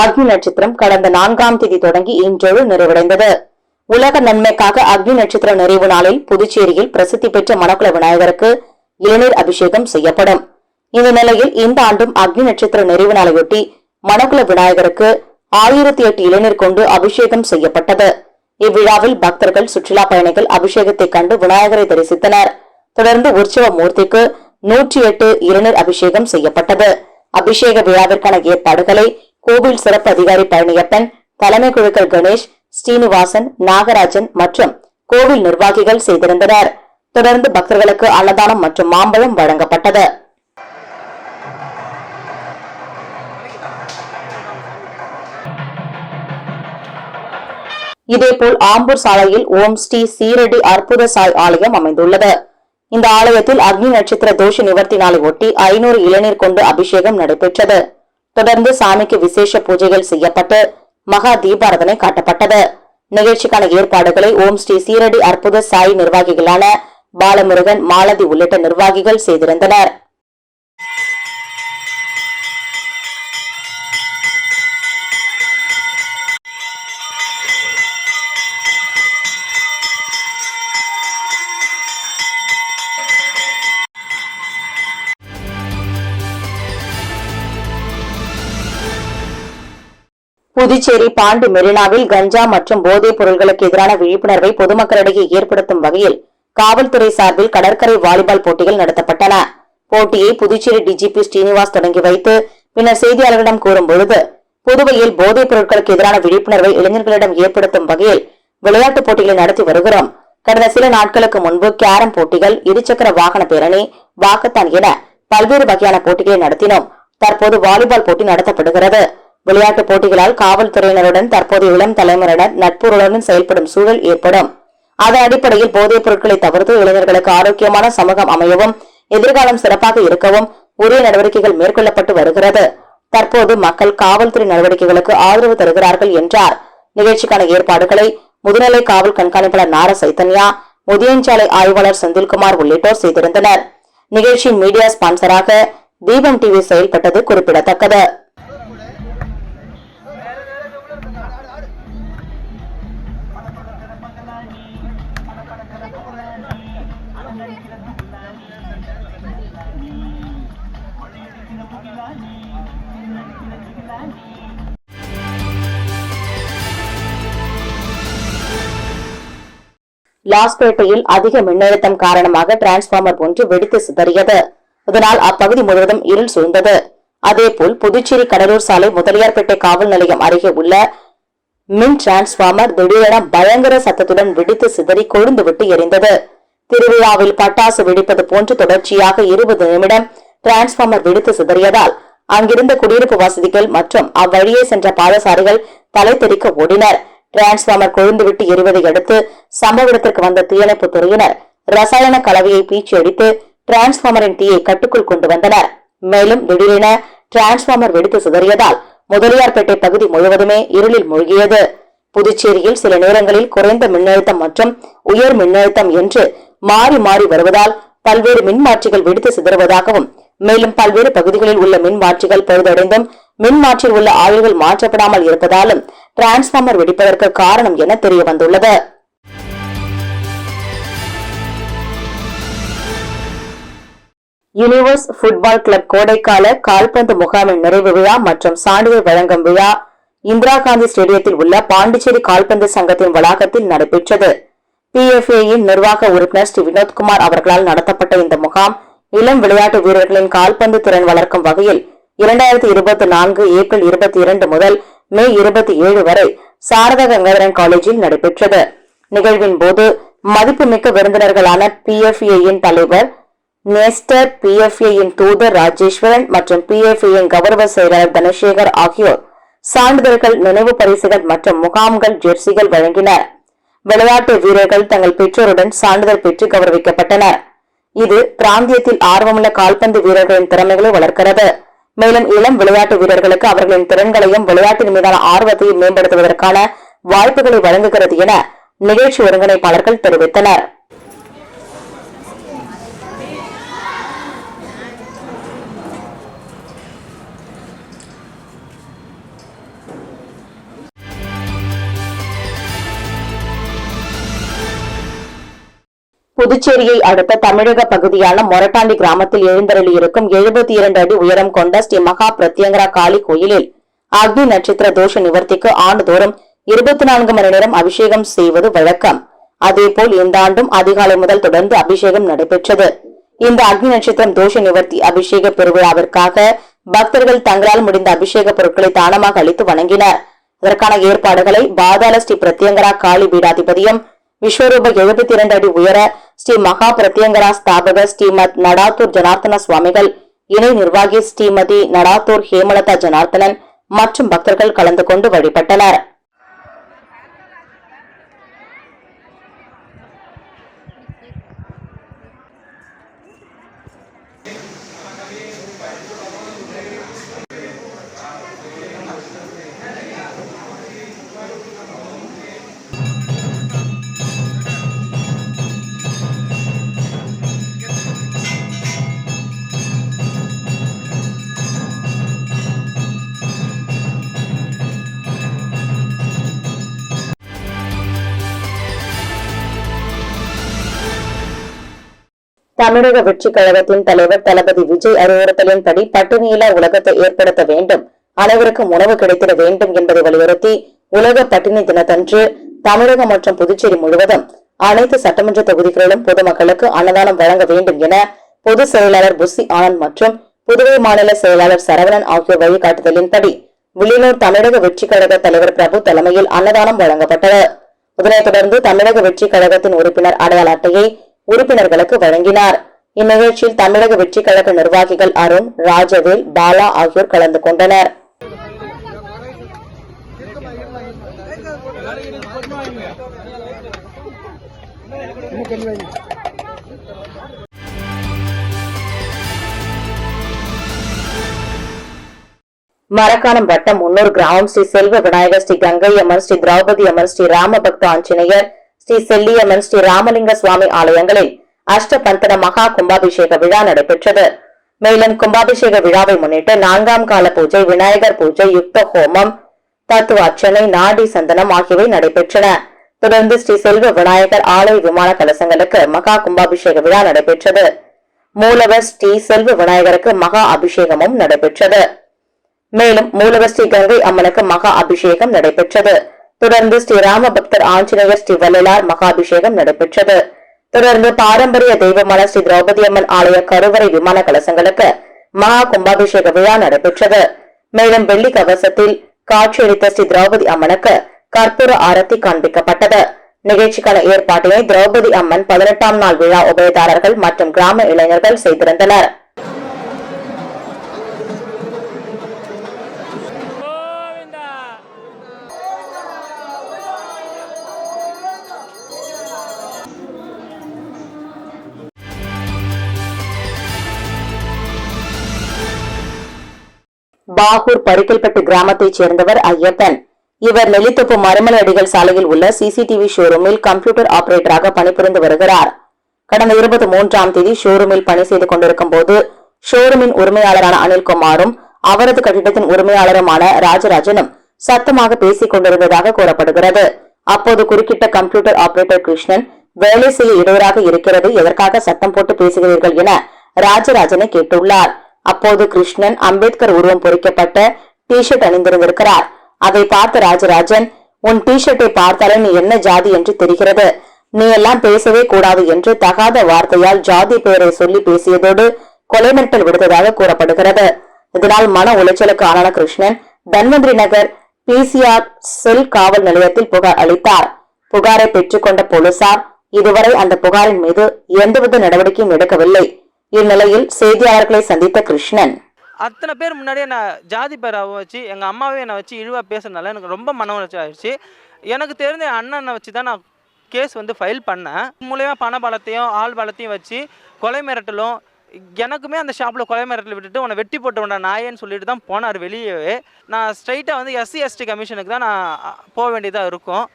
அக்னி நட்சத்திரம் கடந்த 4ஆம் தேதி தொடங்கி இன்றோடு நிறைவடைந்தது. உலக நன்மைக்காக அக்னி நட்சத்திர நிறைவு நாளில் புதுச்சேரியில் பிரசித்தி பெற்ற மணக்குள விநாயகருக்கு இளநீர் அபிஷேகம் செய்யப்படும். இந்த நிலையில் இந்த ஆண்டும் அக்னி நட்சத்திர நிறைவு நாளையொட்டி மணக்குள விநாயகருக்கு 1008 இளநீர் கொண்டு அபிஷேகம் செய்யப்பட்டது. இவ்விழாவில் பக்தர்கள், சுற்றுலா பயணிகள் அபிஷேகத்தை கண்டு விநாயகரை தரிசித்தனர். தொடர்ந்து உற்சவ மூர்த்திக்கு 108 இளநீர் அபிஷேகம் செய்யப்பட்டது. அபிஷேக விழாவிற்கான ஏற்பாடுகளை கோவில் சிறப்பு அதிகாரி பழனியப்பன், தலைமை குழுக்கள் கணேஷ், ஸ்ரீனிவாசன், நாகராஜன் மற்றும் கோவில் நிர்வாகிகள் செய்திருந்தனர். தொடர்ந்து பக்தர்களுக்கு அன்னதானம் மற்றும் மாம்பழம் வழங்கப்பட்டது. இதேபோல் ஆம்பூர் சாலையில் ஓம் ஸ்ரீ சீரடி அற்புத சாய் ஆலயம் அமைந்துள்ளது. இந்த ஆலயத்தில் அக்னி நட்சத்திர தோஷ நிவர்த்தி நாளை ஒட்டி 500 இளநீர் கொண்டு அபிஷேகம் நடைபெற்றது. தொடர்ந்து சாமிக்கு விசேஷ பூஜைகள் செய்யப்பட்டு மகா தீபாரதனை காட்டப்பட்டது. நிகழ்ச்சிக்கான ஏற்பாடுகளை ஓம் ஸ்ரீ சீரடி அற்புத சாய் நிர்வாகிகளான பாலமுருகன், மாலதி உள்ளிட்ட நிர்வாகிகள் செய்திருந்தனர். புதுச்சேரி பாண்டி மெரினாவில் கஞ்சா மற்றும் போதைப் பொருட்களுக்கு எதிரான விழிப்புணர்வை பொதுமக்களிடையே ஏற்படுத்தும் வகையில் காவல்துறை சார்பில் கடற்கரை வாலிபால் போட்டிகள் நடத்தப்பட்டன. போட்டியை புதுச்சேரி டிஜிபி ஸ்ரீனிவாஸ் தொடங்கி வைத்து பின்னர் செய்தியாளர்களிடம் கூறும்பொழுது, புதுவையில் போதைப் பொருட்களுக்கு எதிரான விழிப்புணர்வை இளைஞர்களிடம் ஏற்படுத்தும் வகையில் விளையாட்டுப் போட்டிகளை நடத்தி வருகிறோம். கடந்த சில நாட்களுக்கு முன்பு கேரம் போட்டிகள், இருசக்கர வாகன பேரணி, வாக்கத்தான் என பல்வேறு வகையான போட்டிகளை நடத்தினோம். தற்போது வாலிபால் போட்டி நடத்தப்படுகிறது. விளையாட்டுப் போட்டிகளால் காவல்துறையினருடன் தற்போது இளம் தலைமுறையினர் நட்புறவுடன் செயல்படும் சூழல் ஏற்படும். அதன் அடிப்படையில் போதைப் பொருட்களை தவிர்த்து இளைஞர்களுக்கு ஆரோக்கியமான சமூகம் அமையவும், எதிர்காலம் சிறப்பாக இருக்கவும் உரிய நடவடிக்கைகள் மேற்கொள்ளப்பட்டு வருகிறது. தற்போது மக்கள் காவல்துறை நடவடிக்கைகளுக்கு ஆதரவு தருகிறார்கள் என்றார். நிகழ்ச்சிக்கான ஏற்பாடுகளை முதுநிலை காவல் கண்காணிப்பாளர் நார சைத்தன்யா, முதியஞ்சாலை ஆய்வாளர் செந்தில்குமார் உள்ளிட்டோர் செய்திருந்தனர். நிகழ்ச்சியின் மீடியா ஸ்பான்சராக தீபம் டிவி செயல்பட்டது குறிப்பிடத்தக்கது. லாஸ்பேட்டையில் அதிக மின்னழுத்தம் காரணமாக டிரான்ஸ்பார்மர் ஒன்று வெடித்து சிதறியது. இதனால் அப்பகுதி முழுவதும் இருள் சூழ்ந்தது. அதேபோல் புதுச்சேரி கடலூர் சாலை முதலியார்பேட்டை காவல் நிலையம் அருகே உள்ள மின் டிரான்ஸ்பார்மர் திடீரென பயங்கர சத்தத்துடன் வெடித்து சிதறி கொழுந்துவிட்டு எரிந்தது. திருவிழாவில் பட்டாசு வெடிப்பது போன்று தொடர்ச்சியாக 20 நிமிடம் டிரான்ஸ்பார்மர் வெடித்து சிதறியதால் அங்கிருந்த குடியிருப்பு வசதிகள் மற்றும் அவ்வழியே சென்ற பாதசாரிகள் தலை தெறிக்க ஓடினர். டிரான்ஸ்பார்மர் கொழுந்துவிட்டு எரிவதை அடுத்து சம்பவ இடத்திற்கு வந்த தீயணைப்பு துறையினர் ரசாயன கலவையை பீச்சி அடித்து டிரான்ஸ்பார்மரின் தீயை கட்டுக்குள் கொண்டு வந்தனர். மேலும் திடீரென டிரான்ஸ்பார்மர் வெடித்து சிதறியதால் முதலியார்பேட்டை பகுதி முழுவதுமே இருளில் மூழ்கியது. புதுச்சேரியில் சில நேரங்களில் குறைந்த மின்னழுத்தம் மற்றும் உயர் மின்னழுத்தம் என்று மாறி மாறி வருவதால் பல்வேறு மின்மாற்றிகள் வெடித்து சிதறுவதாகவும், மேலும் பல்வேறு பகுதிகளில் உள்ள மின்மாற்றிகள் பழுதடைந்தும் மின்மாற்றியில் உள்ள ஆய்வுகள் மாற்றப்படாமல் இருப்பதாலும் டிரான்ஸ்பார்மர் வெடிப்பதற்கு காரணம் என தெரிய வந்துள்ளது. யூனிவர்ஸ் ஃபுட்பால் கிளப் கோடைக்கால கால்பந்து முகாமின் நிறைவு விழா மற்றும் சான்றிதழ் வழங்கும் விழா இந்திரா காந்தி ஸ்டேடியத்தில் உள்ள பாண்டிச்சேரி கால்பந்து சங்கத்தின் வளாகத்தில் நடைபெற்றது. PFA-யின் நிர்வாக உறுப்பினர் ஸ்ரீ வினோத்குமார் அவர்களால் நடத்தப்பட்ட இந்த முகாம் இளம் விளையாட்டு வீரர்களின் கால்பந்து திறன் வளர்க்கும் வகையில் 2024 ஏப்ரல் 22 முதல் மே 27 வரை சாரதா கங்காதரன் காலேஜில் நடைபெற்றது. நிகழ்வின் போது மதிப்புமிக்க விருந்தினர்களான PFA-யின் தலைவர் நேஸ்டர், PFA-யின் தூதர் ராஜேஸ்வரன் மற்றும் PFA-யின் கௌரவ செயலாளர் தனசேகர் ஆகியோர் சான்றிதழ்கள், நினைவு பரிசுகள் மற்றும் முகாம்கள் ஜெர்சிகள் வழங்கினர். விளையாட்டு வீரர்கள் தங்கள் பெற்றோருடன் சான்றிதழ் பெற்று கௌரவிக்கப்பட்டனர். இது பிராந்தியத்தில் ஆர்வமுள்ள கால்பந்து வீரர்களின் திறமைகளை வளர்க்கிறது. மேலும் இளம் விளையாட்டு வீரர்களுக்கு அவர்களின் திறன்களையும் விளையாட்டின் மீதான ஆர்வத்தையும் மேம்படுத்துவதற்கான வாய்ப்புகளை வழங்குகிறது என நிகழ்ச்சி ஒருங்கிணைப்பாளர்கள் தெரிவித்தனர். புதுச்சேரியை அடுத்த தமிழக பகுதியான மொரட்டாண்டி கிராமத்தில் எழுந்தருளியிருக்கும் 72 அடி உயரம் கொண்ட ஸ்ரீ மகா பிரத்யங்கரா காளி கோயிலில் அக்னி நட்சத்திர தோஷ நிவர்த்திக்கு ஆண்டுதோறும் 24 மணி நேரம் அபிஷேகம் செய்வது வழக்கம். அதேபோல் இந்த ஆண்டும் அதிகாலை முதல் தொடர்ந்து அபிஷேகம் நடைபெற்றது. இந்த அக்னி நட்சத்திரம் தோஷ நிவர்த்தி அபிஷேக பெருவிழாவிற்காக பக்தர்கள் தங்களால் முடிந்த அபிஷேக பொருட்களை தானமாக அளித்து வணங்கினர். இதற்கான ஏற்பாடுகளை பாதாள ஸ்ரீ பிரத்யங்கரா காளி பீடாதிபதியம் விஸ்வரூப 72 அடி உயர ஸ்ரீ மகா பிரத்யங்கரா ஸ்தாபகர் ஸ்ரீமத் நடாத்தூர் ஜனார்த்தன சுவாமிகள், இணை நிர்வாகி ஸ்ரீமதி நடாத்தூர் ஹேமலதா ஜனார்த்தனன் மற்றும் பக்தர்கள் கலந்து கொண்டு வழிபட்டனர். தமிழக வெற்றி கழகத்தின் தலைவர் தளபதி விஜய் அறிவுறுத்தலின்படி பட்டினியில்லா உலகத்தை ஏற்படுத்த வேண்டும், அனைவருக்கும் உணவு கிடைத்திட வேண்டும் என்பதை வலியுறுத்தி உலக பட்டினி தினத்தன்று தமிழகம் மற்றும் புதுச்சேரி முழுவதும் அனைத்து சட்டமன்ற தொகுதிகளிலும் பொதுமக்களுக்கு அன்னதானம் வழங்க வேண்டும் என பொதுச் செயலாளர் புசி ஆனந்த் மற்றும் புதுவை மாநில செயலாளர் சரவணன் ஆகியோர் வழிகாட்டுதலின்படி வில்லியனூர் தமிழக வெற்றி கழக தலைவர் பிரபு தலைமையில் அன்னதானம் வழங்கப்பட்டது. இதனைத் தொடர்ந்து தமிழக வெற்றி கழகத்தின் உறுப்பினர் அடையாள அட்டையை உறுப்பினர்களுக்கு வழங்கினார். இந்நிகழ்ச்சியில் தமிழக வெற்றி கழக நிர்வாகிகள் அருண், ராஜவேல், பாலா ஆகியோர் கலந்து கொண்டனர். மரக்காணம் வட்டம் முன்னூர் கிராமம் ஸ்ரீ செல்வ விநாயகர், ஸ்ரீ கங்கை அம்மன், ஸ்ரீ திரௌபதி அம்மன், ஸ்ரீ ராமபக்த ஆஞ்சநேயர், ஸ்ரீ செல்லியம்மன், ஸ்ரீ ராமலிங்க சுவாமி ஆலயங்களில் அஷ்டபந்தன மகா கும்பாபிஷேக விழா நடைபெற்றது. மேலும் கும்பாபிஷேக விழாவை முன்னிட்டு 4ஆம் கால பூஜை, விநாயகர் பூஜை, யுக்த ஹோமம், தத்துவ அர்ச்சனை, நாடி சந்தனம் ஆகியவை நடைபெற்றன. தொடர்ந்து ஸ்ரீ செல்வ விநாயகர் ஆலய விமான கலசங்களுக்கு மகா கும்பாபிஷேக விழா நடைபெற்றது. மூலவர் ஸ்ரீ செல்வ விநாயகருக்கு மகா அபிஷேகமும் நடைபெற்றது. மேலும் மூலவர் ஸ்ரீ கங்கை அம்மனுக்கு மகா அபிஷேகம் நடைபெற்றது. தொடர்ந்து ஸ்ரீ ராமபக்தர் ஆஞ்சநேயர், ஸ்ரீ வள்ளலார் மகாபிஷேகம் நடைபெற்றது. தொடர்ந்து பாரம்பரிய தெய்வமான ஸ்ரீ திரௌபதி அம்மன் ஆலய கருவறை விமான கலசங்களுக்கு மகா கும்பாபிஷேக விழா நடைபெற்றது. மேலும் வெள்ளி கவசத்தில் காட்சியளித்த ஸ்ரீ திரௌபதி அம்மனுக்கு கற்பூர ஆரத்தி காண்பிக்கப்பட்டது. நிகழ்ச்சிக்கான ஏற்பாட்டினை திரௌபதி அம்மன் 18ஆம் நாள் விழா உபயதாரர்கள் மற்றும் கிராம இளைஞர்கள் செய்திருந்தனர். பாகூர் பரிக்கல்பட்டு கிராமத்தைச் சேர்ந்தவர் ஐயப்பன். இவர் நெல்லித்தோப்பு மறுமலை அடிகள் சாலையில் உள்ள சிசிடிவி ஷோரூமில் கம்ப்யூட்டர் ஆபரேட்டராக பணிபுரிந்து வருகிறார். கடந்த 23ஆம் தேதி ஷோரூமில் பணி செய்து கொண்டிருக்கும் போது ஷோரூமின் உரிமையாளரான அனில்குமாரும் அவரது கட்டிடத்தின் உரிமையாளருமான ராஜராஜனும் சத்தமாக பேசிக் கொண்டிருந்ததாக கூறப்படுகிறது. அப்போது குறுக்கிட்ட கம்ப்யூட்டர் ஆபரேட்டர் கிருஷ்ணன், வேலை செய்ய இடையூறாக இருக்கிறது, எதற்காக சத்தம் போட்டு பேசுகிறீர்கள் என ராஜராஜனை கேட்டுள்ளார். அப்போது கிருஷ்ணன் அம்பேத்கர் உருவம் பொறிக்கப்பட்ட டி ஷர்ட் அணிந்திருந்திருக்கிறார். அதை பார்த்த ராஜராஜன், உன் டி ஷர்ட்டை பார்த்தாலே நீ என்ன ஜாதி என்று தெரிகிறது, நீ எல்லாம் பேசவே கூடாது என்று தகாத வார்த்தையால் ஜாதி பெயரை சொல்லி பேசியதோடு கொலை மிரட்டல் விடுத்ததாக கூறப்படுகிறது. இதனால் மன உளைச்சலுக்கு ஆளான கிருஷ்ணன் தன்வந்திரி நகர் பிசிஆர் செல் காவல் நிலையத்தில் புகார் அளித்தார். புகாரை பெற்றுக் கொண்ட போலீசார் இதுவரை அந்த புகாரின் மீது எந்தவித நடவடிக்கையும் எடுக்கவில்லை. இந்நிலையில் செய்தியாளர்களை சந்தித்த கிருஷ்ணன், அத்தனை பேர் முன்னாடியே நான் ஜாதி பேரை வச்சு எங்கள் அம்மாவே என்னை வச்சு இழிவாக பேசுறதுனால எனக்கு ரொம்ப மன உளைச்சல் ஆயிடுச்சு. எனக்கு தெரிஞ்ச என் அண்ணனை வச்சு தான் நான் கேஸ் ஃபைல் பண்ணேன். மூலியமாக பண பலத்தையும் ஆள் பலத்தையும் வச்சு கொலை மிரட்டலும், எனக்குமே அந்த ஷாப்பில் கொலை மிரட்டல் விட்டுட்டு உன்னை வெட்டி போட்டு விட நாயேன்னு சொல்லிட்டு தான் போனார் வெளியவே. நான் ஸ்ட்ரைட்டாக எஸ்சி எஸ்டி கமிஷனுக்கு தான் நான் போக வேண்டியதாக இருக்கும்.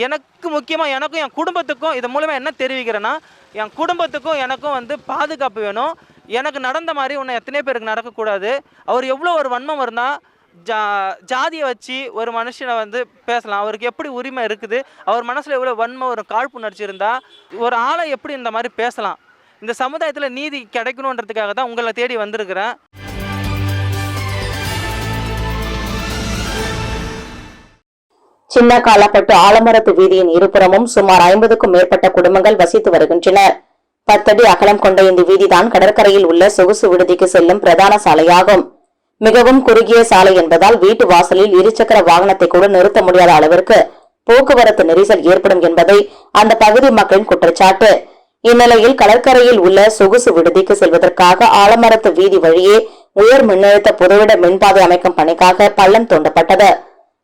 எனக்கு முக்கியமாக எனக்கும் என் குடும்பத்துக்கும் இது மூலமாக என்ன தெரிவிக்கிறேன்னா, என் குடும்பத்துக்கும் எனக்கும் பாதுகாப்பு வேணும். எனக்கு நடந்த மாதிரி இன்னும் எத்தனை பேருக்கு நடக்கக்கூடாது. அவர் எவ்வளோ ஒரு வன்மம் இருந்தால் ஜாதியை வச்சு ஒரு மனுஷனை வந்து பேசலாம். அவருக்கு எப்படி உரிமை இருக்குது, அவர் மனசில் எவ்வளோ வன்மை ஒரு காழ்ப்புணர்ச்சி இருந்தால் ஒரு ஆளை எப்படி இந்த மாதிரி பேசலாம். இந்த சமுதாயத்தில் நீதி கிடைக்கணுன்றதுக்காக தான் உங்களை தேடி வந்திருக்கிறேன். சின்ன காலப்பட்டு ஆலமரத்து வீதியின் இருபுறமும் சுமார் 50க்கும் மேற்பட்ட குடும்பங்கள் வசித்து வருகின்றனர். 10 அடி அகலம் கொண்ட இந்த வீதிதான் கடற்கரையில் உள்ள சொகுசு விடுதிக்கு செல்லும் பிரதான சாலையாகும். மிகவும் குறுகிய சாலை என்பதால் வீட்டு வாசலில் இருசக்கர வாகனத்தை கூட நிறுத்த முடியாத அளவிற்கு போக்குவரத்து நெரிசல் ஏற்படும் என்பதை அந்த பகுதி மக்களின் குற்றச்சாட்டு. இந்நிலையில் கடற்கரையில் உள்ள சொகுசு விடுதிக்கு செல்வதற்காக ஆலமரத்து வீதி வழியே உயர் மின்னழுத்த புதைவிட மின்பாதை அமைக்கும் பணிக்காக பள்ளம் தோண்டப்பட்டது.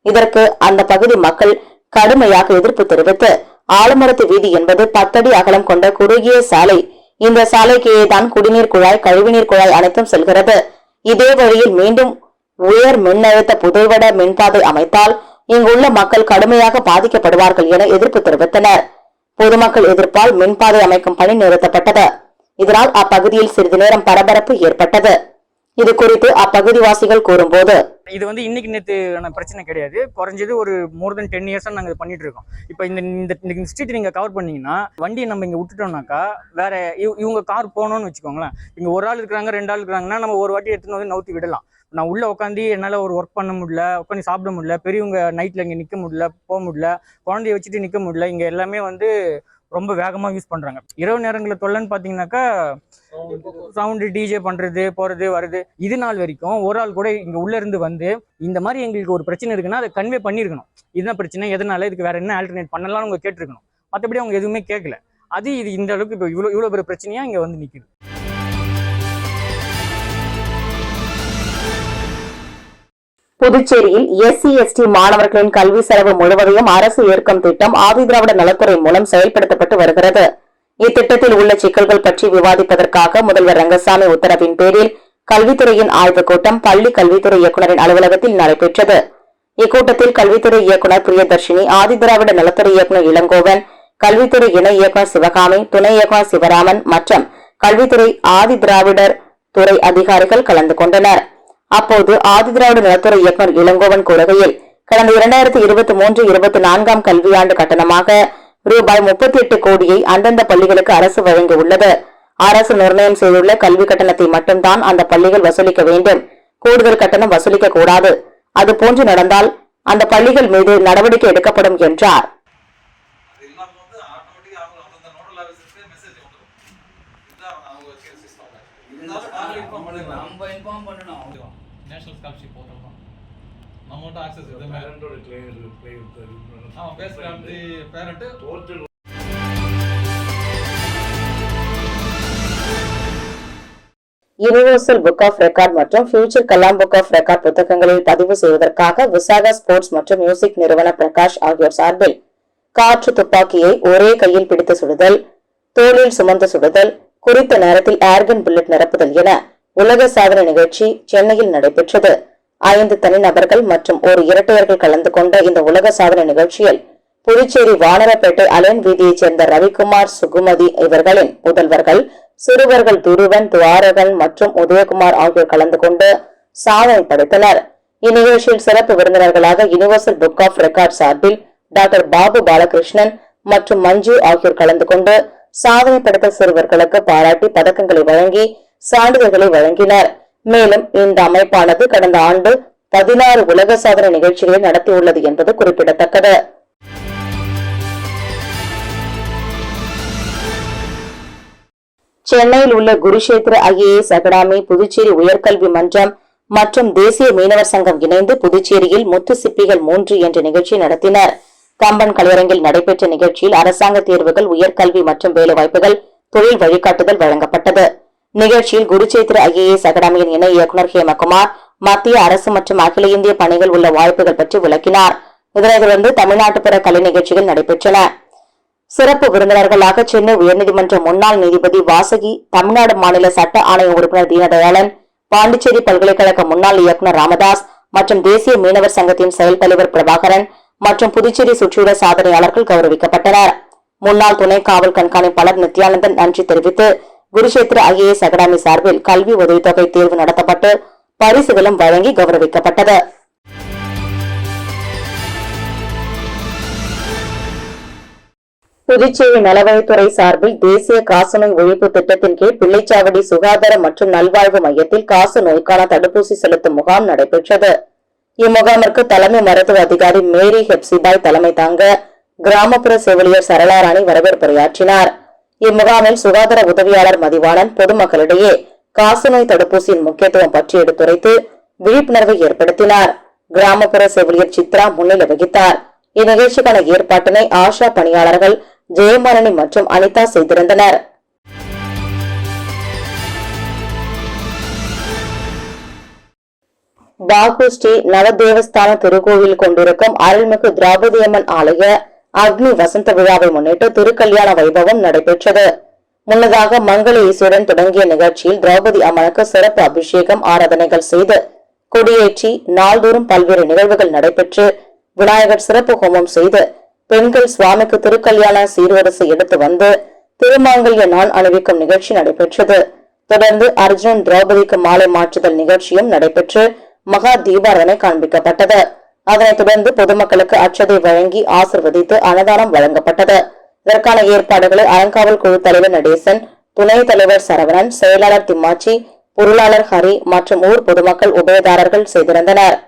இதற்கு அந்த பகுதி மக்கள் கடுமையாக எதிர்ப்பு தெரிவித்து, ஆலமரத்து வீதி என்பது 10 அடி அகலம் கொண்ட குறுகிய சாலை. இந்த சாலைக்கு தான் குடிநீர் குழாய், கழிவுநீர் குழாய் அனைத்தும் செல்கிறது. இதே வழியில் மீண்டும் உயர் மின்னழுத்த புதைவட மின்பாதை அமைத்தால் இங்குள்ள மக்கள் கடுமையாக பாதிக்கப்படுவார்கள் என எதிர்ப்பு தெரிவித்தனர். பொதுமக்கள் எதிர்ப்பால் மின்பாதை அமைக்கும் பணி நிறுத்தப்பட்டது. இதனால் அப்பகுதியில் சிறிது நேரம் பரபரப்பு ஏற்பட்டது. இது குறித்து அப்பகுதிவாசிகள் கூறும்போது, இது வந்து இன்னைக்கு நேற்று பிரச்சனை கிடையாது. குறைஞ்சது ஒரு மோர் தென் 10 இயர்ஸாக நாங்கள் பண்ணிட்டு இருக்கோம். இப்போ இந்த ஸ்ட்ரீட் நீங்கள் கவர் பண்ணீங்கன்னா வண்டியை நம்ம இங்கே விட்டுட்டோம்னாக்கா வேற இவங்க கார் போகணும்னு வச்சுக்கோங்களேன். இங்கே ஒரு ஆள் இருக்கிறாங்க, 2 ஆள் இருக்கிறாங்கன்னா நம்ம ஒரு வாட்டி எடுத்துன்னு வந்து நவுத்தி விடலாம். நான் உள்ள உட்காந்து என்னால் ஒரு ஒர்க் பண்ண முடியல, உட்காந்து சாப்பிட முடியல, பெரியவங்க நைட்டில் இங்கே நிற்க முடியல, போக முடியல, குழந்தைய வச்சுட்டு நிற்க முடியல. இங்கே எல்லாமே வந்து ரொம்ப வேகமாக யூஸ் பண்ணுறாங்க. இரவு நேரங்களில் தொல்லைன்னு பார்த்தீங்கன்னாக்கா சவுண்டு, டிஜே பண்ணுறது, போகிறது வருது. இது நாள் வரைக்கும் ஒரு ஆள் கூட இங்கே உள்ளே இருந்து வந்து இந்த மாதிரி எங்களுக்கு ஒரு பிரச்சனை இருக்குன்னா அதை கன்வே பண்ணியிருக்கணும். இதுதான் பிரச்சனை, எதனால, இதுக்கு வேற என்ன ஆல்டர்னேட் பண்ணலாம்னு அவங்க கேட்டிருக்கணும். மற்றபடி அவங்க எதுவுமே கேட்கல. இது இந்த அளவுக்கு இப்போ இவ்வளோ பெரிய பிரச்சனையாக இங்கே வந்து நிற்குது. புதுச்சேரியில் SC/ST மாணவர்களின் கல்வி செலவு முழுவதையும் அரசு ஏற்கும் திட்டம் ஆதிதிராவிட நலத்துறை மூலம் செயல்படுத்தப்பட்டு வருகிறது. இத்திட்டத்தில் உள்ள சிக்கல்கள் பற்றி விவாதிப்பதற்காக முதல்வர் ரங்கசாமி உத்தரவின் பேரில் கல்வித்துறையின் ஆய்வுக் கூட்டம் பள்ளி கல்வித்துறை இயக்குநரின் அலுவலகத்தில் நடைபெற்றது. இக்கூட்டத்தில் கல்வித்துறை இயக்குநர் பிரியதர்ஷினி, ஆதிதிராவிட நலத்துறை இயக்குநர் இளங்கோவன், கல்வித்துறை இணை இயக்குநர் சிவகாமி, துணை இயக்குநர் சிவராமன் மற்றும் கல்வித்துறை ஆதிதிராவிடர் துறை அதிகாரிகள் கலந்து கொண்டனர். அப்போது ஆதிதிராவிட நலத்துறை இயக்குநர் இளங்கோவன் கூறுகையில், கடந்த 2023-24 கல்வியாண்டு கட்டணமாக ரூபாய் 38 கோடியை அந்தந்த பள்ளிகளுக்கு அரசு வழங்கியுள்ளது. அரசு நிர்ணயம் செய்துள்ள கல்வி கட்டணத்தை மட்டும்தான் அந்த பள்ளிகள் வசூலிக்க வேண்டும். கூடுதல் கட்டணம் வசூலிக்க கூடாது. அது போன்று நடந்தால் அந்த பள்ளிகள் மீது நடவடிக்கை எடுக்கப்படும் என்றார். நேஷனல் ஸ்காலர்ஷிப் போட்டோம் நம்மகிட்ட ஆக்சஸ் எதுவுமே parent universal book of record மற்றும் future Kalam book of record புத்தகங்களில் பதிவு செய்வதற்காக விசாகா ஸ்போர்ட்ஸ் மற்றும் மியூசிக் நிறுவன பிரகாஷ் ஆகியோர் சார்பில் காற்று துப்பாக்கியை ஒரே கையில் பிடித்து சுடுதல், தோளில் சுமந்து சுடுதல், குறித்த நேரத்தில் ஏர்கன் புல்லட் நிரப்புதல் என உலக சாதனை நிகழ்ச்சி சென்னையில் நடைபெற்றது. 5 தனிநபர்கள் மற்றும் ஒரு இரட்டையர்கள் கலந்து கொண்ட இந்த உலக சாதனை நிகழ்ச்சியில் புதுச்சேரி வானரப்பேட்டை அலன் வீதியைச் சேர்ந்த ரவிக்குமார், சுகுமதி இவர்களின் புதல்வர்கள், சிறுவர்கள் துருவன், துவாரகன் மற்றும் உதயகுமார் ஆகியோர் கலந்து கொண்டு சாதனை படைத்தனர். இந்நிகழ்ச்சியில் சிறப்பு விருந்தினர்களாக யுனிவர்சல் புக் ஆஃப் ரெக்கார்ட் சார்பில் டாக்டர் பாபு பாலகிருஷ்ணன் மற்றும் மஞ்சு ஆகியோர் கலந்து கொண்டு சாதனை படைத்த சிறுவர்களுக்கு பாராட்டி பதக்கங்களை வழங்கி சான்றிதழ்களை வழங்கினர். மேலும் இந்த அமைப்பானது கடந்த ஆண்டு 16 உலக சாதனை நிகழ்ச்சிகளை நடத்தியுள்ளது என்பது குறிப்பிடத்தக்கது. சென்னையில் உள்ள குருஷேத்திர IAS அகாடமி, புதுச்சேரி உயர்கல்வி மன்றம் மற்றும் தேசிய மீனவர் சங்கம் இணைந்து புதுச்சேரியில் முத்து சிப்பிகள் 3 என்ற நிகழ்ச்சி நடத்தினர். கம்பன் கலையரங்கில் நடைபெற்ற நிகழ்ச்சியில் அரசாங்க தேர்வுகள், உயர்கல்வி மற்றும் வேலைவாய்ப்புகள், தொழில் வழிகாட்டுதல் வழங்கப்பட்டது. நிகழ்ச்சியில் குருச்சேத்திர IAS அகாடமியின் இணை இயக்குநர் ஹேமகுமார் மத்திய அரசு மற்றும் அகில இந்திய பணிகள் உள்ள வாய்ப்புகள் பற்றி விளக்கினார். இதனைத் தொடர்ந்து தமிழ்நாட்டுப்புற கலை நிகழ்ச்சிகள் நடைபெற்றன. சிறப்பு விருந்தினர்களாக சென்னை உயர்நீதிமன்ற முன்னாள் நீதிபதி வாசகி, தமிழ்நாடு மாநில சட்ட ஆணைய உறுப்பினர் தீனதயாளன், பாண்டிச்சேரி பல்கலைக்கழக முன்னாள் இயக்குநர் ராமதாஸ் மற்றும் தேசிய மீனவர் சங்கத்தின் செயல் தலைவர் பிரபாகரன் மற்றும் புதுச்சேரி சுற்றியுள்ள சாதனையாளர்கள் கௌரவிக்கப்பட்டனர். முன்னாள் துணை காவல் கண்காணிப்பாளர் நித்யானந்தன் நன்றி தெரிவித்து குருஷேத்திர IAS அகாடமி சார்பில் கல்வி உதவித்தொகை தேர்வு நடத்தப்பட்டு பரிசுகளும் வழங்கி கௌரவிக்கப்பட்டது. புதுச்சேரி நலவழித்துறை சார்பில் தேசிய காசநோய் ஒழிப்பு திட்டத்தின் கீழ் பிள்ளைச்சாவடி சுகாதார மற்றும் நல்வாழ்வு மையத்தில் காச நோய்க்கான தடுப்பூசி செலுத்தும் முகாம் நடைபெற்றது. இம்முகாமிற்கு தலைமை மருத்துவ அதிகாரி மேரி ஹெப்சிபாய் தலைமை தாங்க கிராமப்புற செவிலியர் சரளாராணி வரவேற்புரையாற்றினார். இம்முகாமில் சுகாதார உதவியாளர் மதிவாணன் பொதுமக்களிடையே காசநோய் தடுப்பூசியின் முக்கியத்துவம் பற்றி எடுத்துரைத்து விழிப்புணர்வை ஏற்படுத்தினார். கிராமப்புற செவிலியர் சித்ரா முன்னிலை வகித்தார். இந்நிகழ்ச்சிக்கான ஏற்பாட்டினை ஆஷா பணியாளர்கள் ஜெயமாரணி மற்றும் அனிதா செய்திருந்தனர். பாகு ஸ்ரீ நவதேவஸ்தான திருக்கோவில் கொண்டிருக்கும் அருள்மிகு திரௌபதியம்மன் ஆலய அக்னி வசந்த விழாவை முன்னிட்டு திருக்கல்யாண வைபவம் நடைபெற்றது. முன்னதாக மங்கள இசையுடன் தொடங்கிய நிகழ்ச்சியில் திரௌபதி அம்மனுக்கு சிறப்பு அபிஷேகம் ஆராதனைகள் செய்து கொடியேற்றி நாள்தோறும் பல்வேறு நிகழ்வுகள் நடைபெற்று விநாயகர் சிறப்பு ஹோமம் செய்து பெண்கள் சுவாமிக்கு திருக்கல்யாண சீர்வரிசை எடுத்து வந்து திருமாங்கல்ய நான் அணிவிக்கும் நிகழ்ச்சி நடைபெற்றது. தொடர்ந்து அர்ஜுனன் திரௌபதிக்கு மாலை மாற்றுதல் நிகழ்ச்சியும் நடைபெற்று மகா தீபாராதனை காண்பிக்கப்பட்டது. அதனைத் தொடர்ந்து பொதுமக்களுக்கு அட்சதை வழங்கி ஆசிர்வதித்து அன்னதானம் வழங்கப்பட்டது. இதற்கான ஏற்பாடுகளை அறங்காவல் குழு தலைவர் நடேசன், துணைத் தலைவர் சரவணன், செயலாளர் திம்மாச்சி, பொருளாளர் ஹரி மற்றும் ஊர் பொதுமக்கள் உபயதாரர்கள் செய்திருந்தனர்.